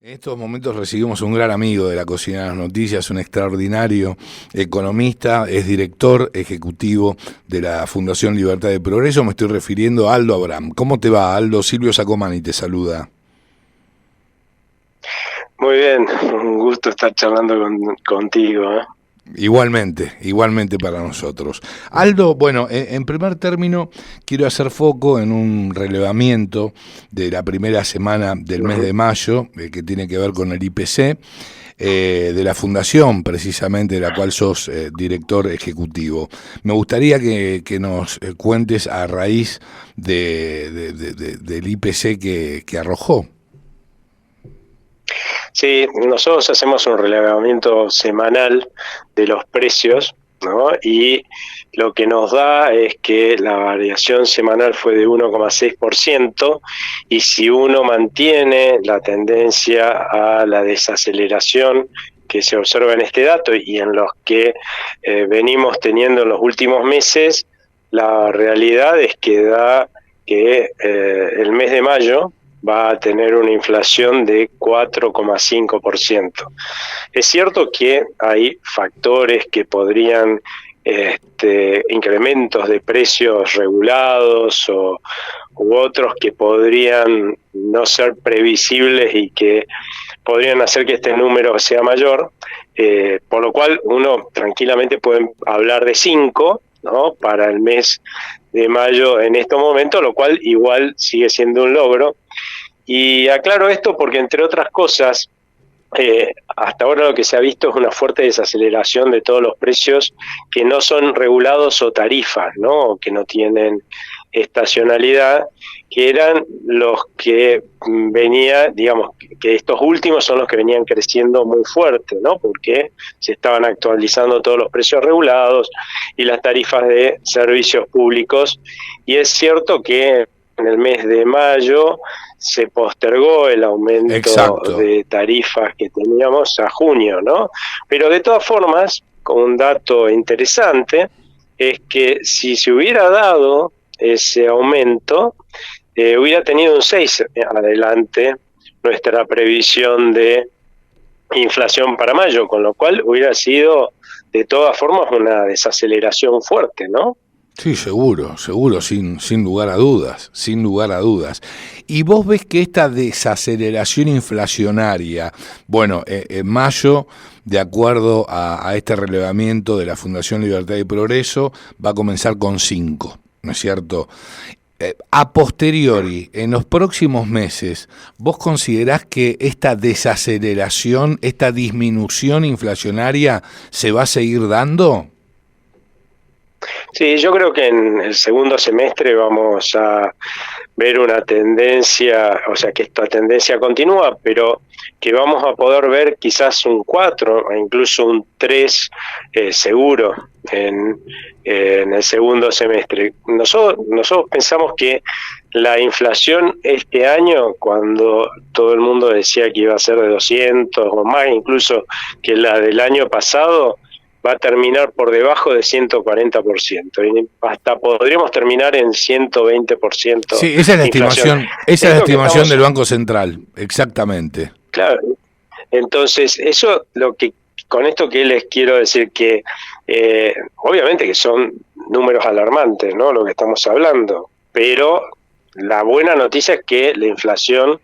En estos momentos recibimos un gran amigo de la Cocina de las Noticias, un extraordinario economista, es director ejecutivo de la Fundación Libertad de Progreso. Me estoy refiriendo a Aldo Abraham. ¿Cómo te va, Aldo? Silvio Sacomani te saluda. Muy bien, un gusto estar charlando contigo, ¿eh? Igualmente para nosotros. Aldo, bueno, en primer término, quiero hacer foco en un relevamiento de la primera semana del mes Ujú. de mayo, que tiene que ver con el IPC, de la fundación precisamente de la cual sos director ejecutivo. Me gustaría que nos cuentes a raíz del IPC que arrojó. Sí, nosotros hacemos un relevamiento semanal de los precios, ¿no? Y lo que nos da es que la variación semanal fue de 1,6%, y si uno mantiene la tendencia a la desaceleración que se observa en este dato y en los que venimos teniendo en los últimos meses, la realidad es que da que el mes de mayo va a tener una inflación de 4,5%. Es cierto que hay factores que podrían, incrementos de precios regulados u otros que podrían no ser previsibles y que podrían hacer que este número sea mayor, por lo cual uno tranquilamente puede hablar de 5, ¿no?, para el mes de mayo en estos momentos, lo cual igual sigue siendo un logro. Y aclaro esto porque, entre otras cosas, hasta ahora lo que se ha visto es una fuerte desaceleración de todos los precios que no son regulados o tarifas, ¿no?, que no tienen estacionalidad, que eran los que venía, digamos, que estos últimos son los que venían creciendo muy fuerte, ¿no?, porque se estaban actualizando todos los precios regulados y las tarifas de servicios públicos. Y es cierto que en el mes de mayo se postergó el aumento Exacto. de tarifas que teníamos a junio, ¿no? Pero de todas formas, con un dato interesante, es que si se hubiera dado ese aumento, hubiera tenido un 6 adelante nuestra previsión de inflación para mayo, con lo cual hubiera sido de todas formas una desaceleración fuerte, ¿no? Sí, seguro, sin lugar a dudas, sin lugar a dudas. Y vos ves que esta desaceleración inflacionaria, bueno, en mayo, de acuerdo a este relevamiento de la Fundación Libertad y Progreso, va a comenzar con 5, ¿no es cierto? A posteriori, en los próximos meses, ¿vos considerás que esta desaceleración, esta disminución inflacionaria se va a seguir dando? Sí, yo creo que en el segundo semestre vamos a ver una tendencia, o sea, que esta tendencia continúa, pero que vamos a poder ver quizás un 4 o incluso un 3 seguro en el segundo semestre. Nosotros pensamos que la inflación este año, cuando todo el mundo decía que iba a ser de 200 o más incluso que la del año pasado, va a terminar por debajo de 140%, y hasta podríamos terminar en 120% Sí, de inflación. esa es la Esto que estimación estamos, del Banco Central, exactamente. claro, entonces eso lo que con esto que les quiero decir que obviamente que son números alarmantes, ¿no?, lo que estamos hablando, pero la buena noticia es que la inflación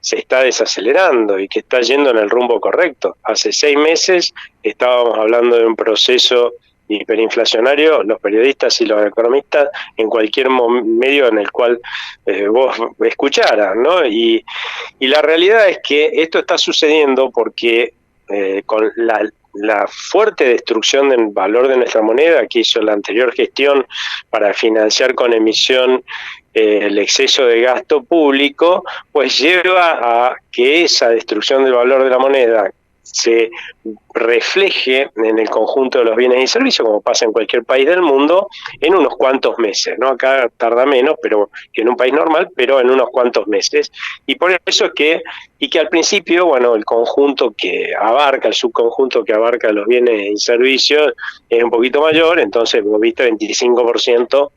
se está desacelerando y que está yendo en el rumbo correcto. Hace 6 meses estábamos hablando de un proceso hiperinflacionario, los periodistas y los economistas, en cualquier medio en el cual vos escucharas, ¿no? Y la realidad es que esto está sucediendo porque con la fuerte destrucción del valor de nuestra moneda que hizo la anterior gestión para financiar con emisión el exceso de gasto público, pues lleva a que esa destrucción del valor de la moneda se refleje en el conjunto de los bienes y servicios, como pasa en cualquier país del mundo, en unos cuantos meses, ¿no? Acá tarda menos, pero que en un país normal, pero en unos cuantos meses. Y por eso es que, y que al principio, bueno, el conjunto que abarca, el subconjunto que abarca los bienes y servicios es un poquito mayor, entonces vos viste 25%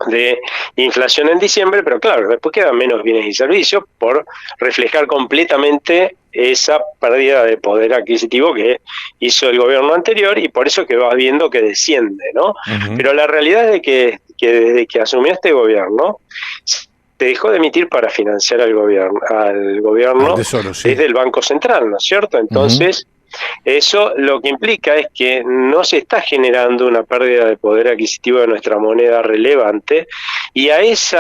de inflación en diciembre, pero claro, después quedan menos bienes y servicios por reflejar completamente esa pérdida de poder adquisitivo que hizo el gobierno anterior, y por eso que vas viendo que desciende, ¿no? Pero la realidad es de que desde que asumió este gobierno se dejó de emitir para financiar al gobierno Tesoro, sí. desde el Banco Central, ¿no es cierto? Entonces, eso lo que implica es que no se está generando una pérdida de poder adquisitivo de nuestra moneda relevante, y a ese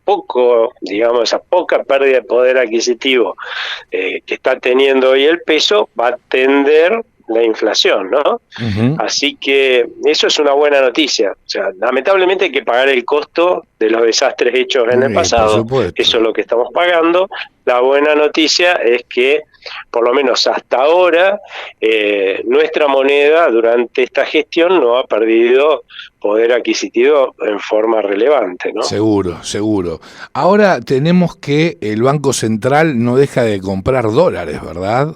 poco, digamos, esa poca pérdida de poder adquisitivo que está teniendo hoy el peso, va a tender la inflación, ¿no? Así que eso es una buena noticia. O sea, lamentablemente hay que pagar el costo de los desastres hechos en el pasado. Eso es lo que estamos pagando. La buena noticia es que, por lo menos hasta ahora, nuestra moneda durante esta gestión no ha perdido poder adquisitivo en forma relevante, ¿no? Seguro, seguro. Ahora tenemos que el Banco Central no deja de comprar dólares, ¿verdad?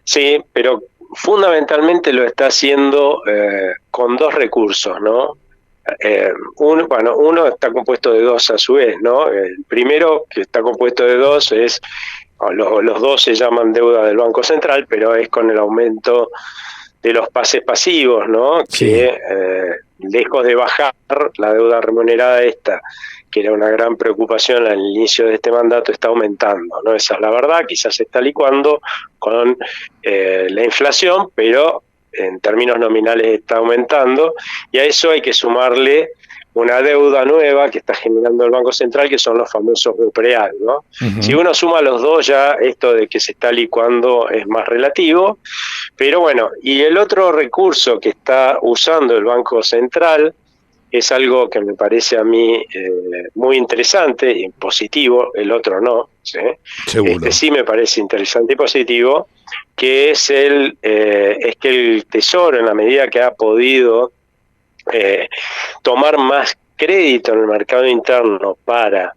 Sí, pero fundamentalmente lo está haciendo con dos recursos, ¿no? Uno está compuesto de dos a su vez, ¿no? El primero, que está compuesto de dos, es los dos se llaman deuda del Banco Central, pero es con el aumento de los pases pasivos, ¿no? Sí. Que lejos de bajar la deuda remunerada esta, que era una gran preocupación al inicio de este mandato, está aumentando, ¿no? Esa es la verdad, quizás se está licuando con la inflación, pero en términos nominales está aumentando, y a eso hay que sumarle una deuda nueva que está generando el Banco Central, que son los famosos real, ¿no? Si uno suma los dos, ya esto de que se está licuando es más relativo, pero bueno, y el otro recurso que está usando el Banco Central es algo que me parece a mí muy interesante y positivo, el otro no, ¿sí? Seguro. Sí me parece interesante y positivo, que es que el Tesoro, en la medida que ha podido tomar más crédito en el mercado interno para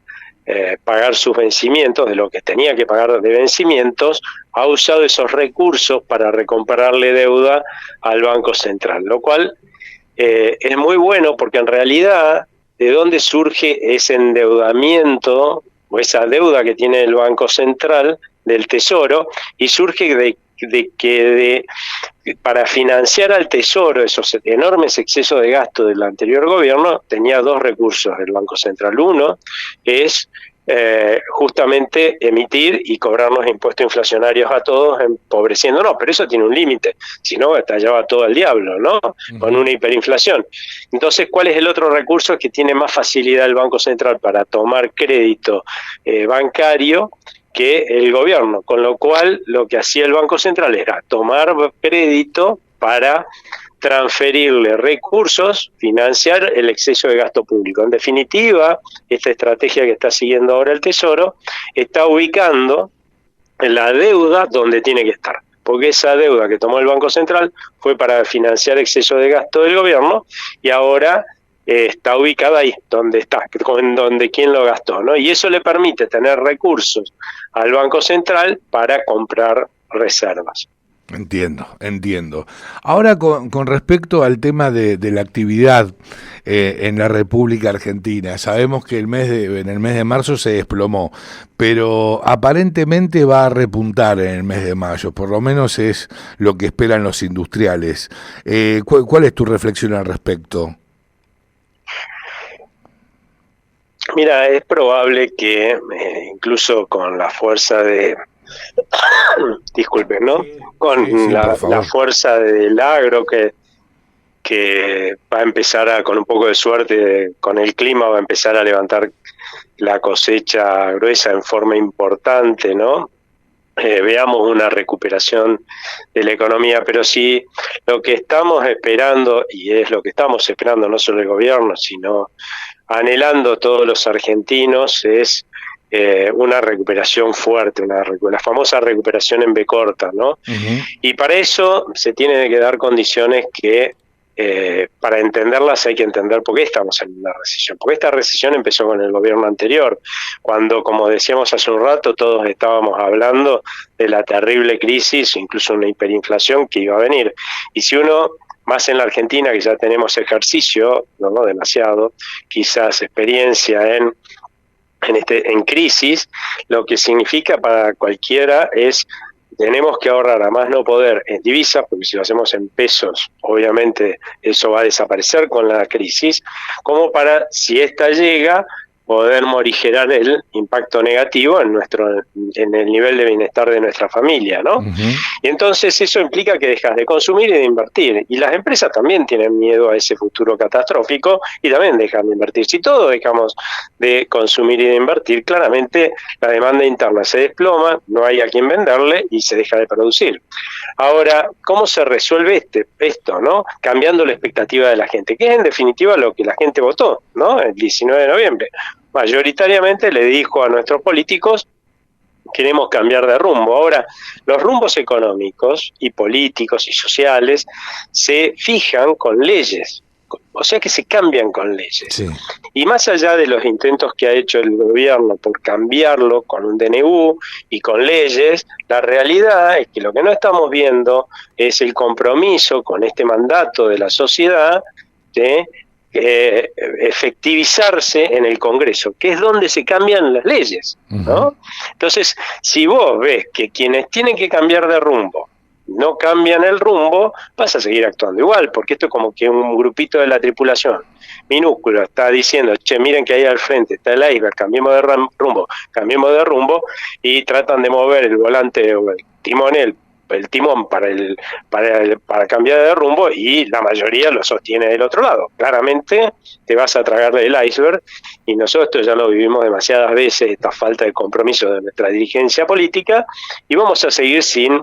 pagar sus vencimientos, de lo que tenía que pagar de vencimientos, ha usado esos recursos para recomprarle deuda al Banco Central, lo cual es muy bueno, porque en realidad de dónde surge ese endeudamiento o esa deuda que tiene el Banco Central del Tesoro, y surge de que para financiar al Tesoro esos enormes excesos de gasto del anterior gobierno, tenía dos recursos el Banco Central. Uno es justamente emitir y cobrarnos impuestos inflacionarios a todos, empobreciéndonos, pero eso tiene un límite, si no estallaba todo al diablo, ¿no? Con una hiperinflación. Entonces, ¿cuál es el otro recurso que tiene más facilidad el Banco Central para tomar crédito bancario que el gobierno? Con lo cual, lo que hacía el Banco Central era tomar crédito para transferirle recursos, financiar el exceso de gasto público. En definitiva, esta estrategia que está siguiendo ahora el Tesoro está ubicando la deuda donde tiene que estar, porque esa deuda que tomó el Banco Central fue para financiar exceso de gasto del gobierno, y ahora está ubicada ahí, donde está, donde quién lo gastó, ¿no? Y eso le permite tener recursos al Banco Central para comprar reservas. Entiendo. Ahora, con respecto al tema de la actividad en la República Argentina, sabemos que en el mes de marzo se desplomó, pero aparentemente va a repuntar en el mes de mayo, por lo menos es lo que esperan los industriales. ¿Cuál es tu reflexión al respecto? Mira, es probable que incluso con la fuerza de... disculpen, ¿no? Con sí, la fuerza del agro que va a empezar con un poco de suerte con el clima, va a empezar a levantar la cosecha gruesa en forma importante, ¿no? Veamos una recuperación de la economía, pero sí lo que estamos esperando, y es lo que estamos esperando no solo el gobierno, sino anhelando todos los argentinos, es una recuperación fuerte, la famosa recuperación en B corta, ¿no? Y para eso se tienen que dar condiciones que, para entenderlas, hay que entender por qué estamos en una recesión. Porque esta recesión empezó con el gobierno anterior, cuando, como decíamos hace un rato, todos estábamos hablando de la terrible crisis, incluso una hiperinflación que iba a venir. Y si uno más en la Argentina, que ya tenemos ejercicio, no demasiado, quizás experiencia en crisis, lo que significa para cualquiera es tenemos que ahorrar a más no poder en divisas, porque si lo hacemos en pesos, obviamente eso va a desaparecer con la crisis, como para, si esta llega, poder morigerar el impacto negativo en el nivel de bienestar de nuestra familia, ¿no? Y entonces eso implica que dejas de consumir y de invertir. Y las empresas también tienen miedo a ese futuro catastrófico y también dejan de invertir. Si todos dejamos de consumir y de invertir, claramente la demanda interna se desploma, no hay a quien venderle y se deja de producir. Ahora, ¿cómo se resuelve esto, no? Cambiando la expectativa de la gente, que es en definitiva lo que la gente votó, ¿no? El 19 de noviembre. Mayoritariamente le dijo a nuestros políticos, queremos cambiar de rumbo. Ahora, los rumbos económicos y políticos y sociales se fijan con leyes, o sea que se cambian con leyes. Sí. Y más allá de los intentos que ha hecho el gobierno por cambiarlo con un DNU y con leyes, la realidad es que lo que no estamos viendo es el compromiso con este mandato de la sociedad de efectivizarse en el Congreso, que es donde se cambian las leyes, ¿no? Entonces, si vos ves que quienes tienen que cambiar de rumbo no cambian el rumbo, vas a seguir actuando igual, porque esto es como que un grupito de la tripulación minúsculo está diciendo, che, miren que ahí al frente está el iceberg, cambiemos de rumbo, y tratan de mover el volante o el timón para cambiar de rumbo, y la mayoría lo sostiene del otro lado. Claramente te vas a tragar del iceberg, y nosotros ya lo vivimos demasiadas veces, esta falta de compromiso de nuestra dirigencia política, y vamos a seguir sin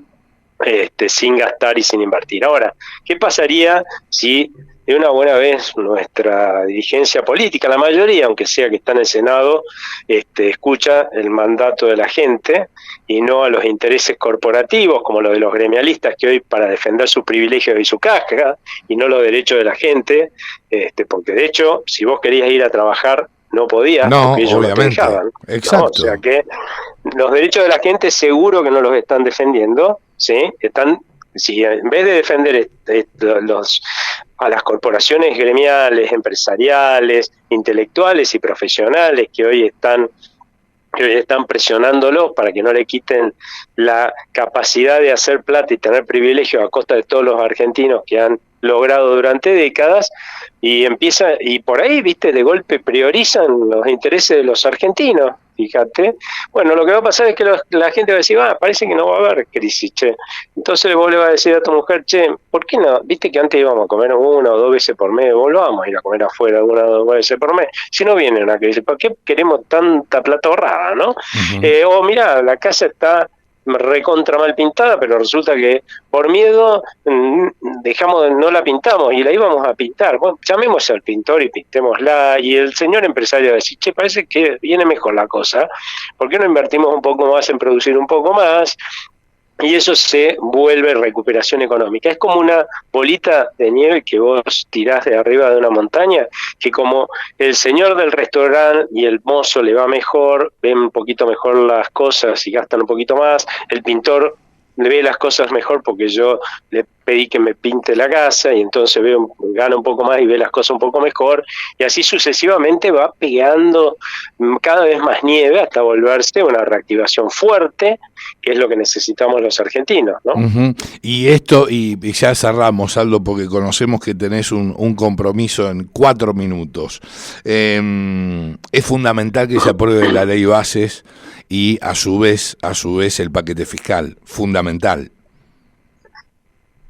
gastar y sin invertir. Ahora, ¿qué pasaría si de una buena vez nuestra dirigencia política, la mayoría, aunque sea que está en el Senado, escucha el mandato de la gente y no a los intereses corporativos, como los de los gremialistas, que hoy para defender sus privilegios y su casca, y no los derechos de la gente, porque de hecho, si vos querías ir a trabar, no podías, porque ellos no te dejaban. Exacto. ¿No? O sea que los derechos de la gente seguro que no los están defendiendo, ¿sí? Si en vez de defender a las corporaciones gremiales, empresariales, intelectuales y profesionales que hoy están presionándolos para que no le quiten la capacidad de hacer plata y tener privilegios a costa de todos los argentinos que han logrado durante décadas, y por ahí, viste, de golpe priorizan los intereses de los argentinos, fíjate. Bueno, lo que va a pasar es que la gente va a decir, parece que no va a haber crisis, che. Entonces vos le vas a decir a tu mujer, che, ¿por qué no? Viste que antes íbamos a comer 1 o 2 veces por mes, volvamos a ir a comer afuera 1 o 2 veces por mes. Si no viene una crisis, ¿por qué queremos tanta plata ahorrada, no? O mirá, la casa está recontra mal pintada, pero resulta que por miedo no la pintamos y la íbamos a pintar. Bueno, llamemos al pintor y pintémosla, y el señor empresario va a decir, che, parece que viene mejor la cosa, ¿por qué no invertimos un poco más en producir un poco más? Y eso se vuelve recuperación económica. Es como una bolita de nieve que vos tirás de arriba de una montaña, que como el señor del restaurante y el mozo le va mejor, ven un poquito mejor las cosas y gastan un poquito más, el pintor le ve las cosas mejor porque yo le pedí que me pinte la casa y entonces gana un poco más y ve las cosas un poco mejor, y así sucesivamente va pegando cada vez más nieve hasta volverse una reactivación fuerte, que es lo que necesitamos los argentinos, ¿no? Y esto, y ya cerramos, Aldo, porque conocemos que tenés un compromiso en 4 minutos. Es fundamental que se apruebe la ley bases y a su vez el paquete fiscal, fundamental.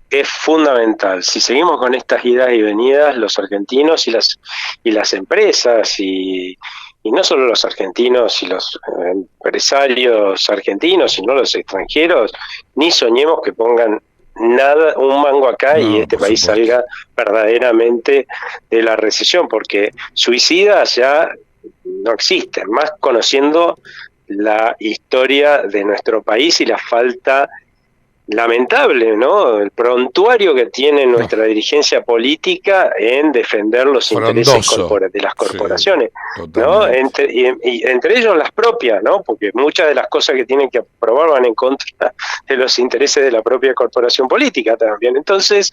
Es fundamental. Si seguimos con estas idas y venidas, los argentinos y las empresas, y no solo los argentinos y los empresarios argentinos, sino los extranjeros, ni soñemos que pongan un mango acá y este país salga verdaderamente de la recesión, porque suicidas ya no existen, más conociendo la historia de nuestro país y la falta lamentable, ¿no? El prontuario que tiene nuestra dirigencia política en defender los intereses de las corporaciones, sí, ¿no? Y entre ellos las propias, ¿no? Porque muchas de las cosas que tienen que aprobar van en contra de los intereses de la propia corporación política también. Entonces,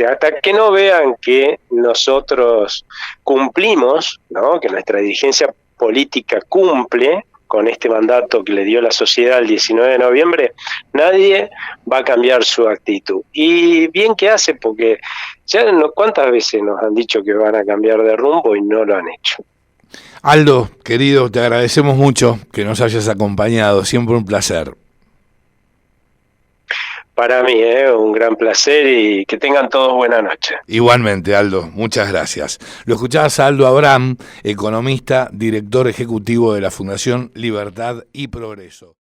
hasta que no vean que nosotros cumplimos, ¿no? Que nuestra dirigencia política cumple con este mandato que le dio la sociedad el 19 de noviembre, nadie va a cambiar su actitud. Y bien que hace, porque ya cuántas veces nos han dicho que van a cambiar de rumbo y no lo han hecho. Aldo, querido, te agradecemos mucho que nos hayas acompañado, siempre un placer. Para mí, un gran placer y que tengan todos buena noche. Igualmente, Aldo, muchas gracias. Lo escuchabas a Aldo Abraham, economista, director ejecutivo de la Fundación Libertad y Progreso.